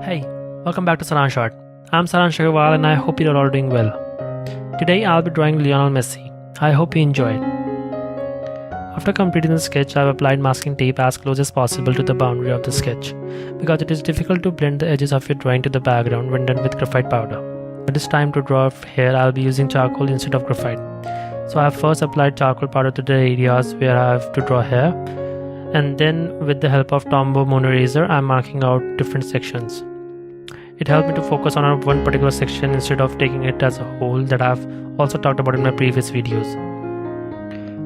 Hey, welcome back to Saransh Art. I'm Saransh Agarwal and I hope you're all doing well. Today I'll be drawing Leo Messi. I hope you enjoy it. After completing the sketch, I've applied masking tape as close as possible to the boundary of the sketch because it is difficult to blend the edges of your drawing to the background when done with graphite powder. When it is time to draw here, I'll be using charcoal instead of graphite. So I have first applied charcoal powder to the areas where I have to draw here, and then with the help of Tombow mono eraser, I'm marking out different sections. It helped me to focus on one particular section instead of taking it as a whole that I've also talked about in my previous videos.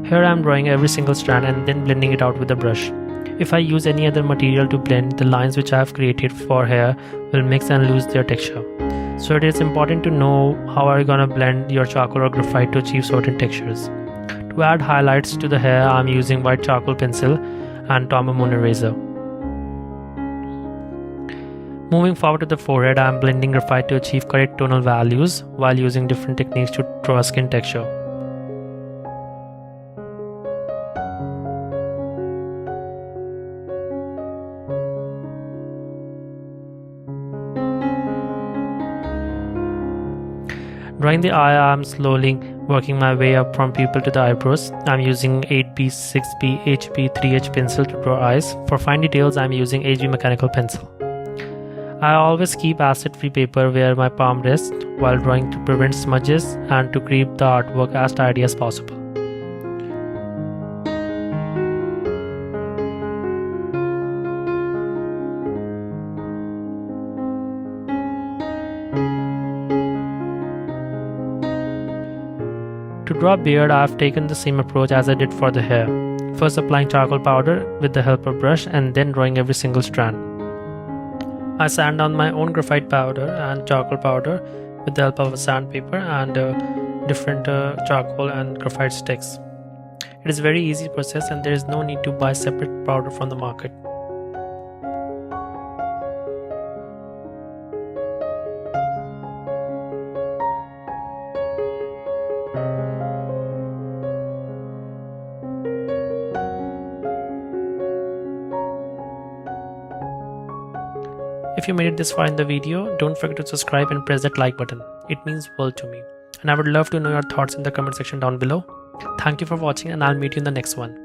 Here I am drawing every single strand and then blending it out with a brush. If I use any other material to blend, the lines which I have created for here will mix and lose their texture. So it is important to know how are you gonna blend your charcoal or graphite to achieve certain textures. To add highlights to the hair, I am using white charcoal pencil and Tombow mono eraser. Moving forward to the forehead, I am blending graphite to achieve correct tonal values while using different techniques to draw skin texture. Drawing the eye, I am slowly working my way up from pupil to the eyebrows. I am using 8B, 6B, HB, 3H pencil to draw eyes. For fine details, I am using HB mechanical pencil. I always keep acid-free paper where my palm rests while drawing to prevent smudges and to keep the artwork as tidy as possible. To draw a beard, I have taken the same approach as I did for the hair. First applying charcoal powder with the help of brush and then drawing every single strand. I sand down my own graphite powder and charcoal powder with the help of a sandpaper and different charcoal and graphite sticks. It is a very easy process and there is no need to buy separate powder from the market. If you made it this far in the video, don't forget to subscribe and press that like button. It means world to me. And I would love to know your thoughts in the comment section down below. Thank you for watching and I'll meet you in the next one.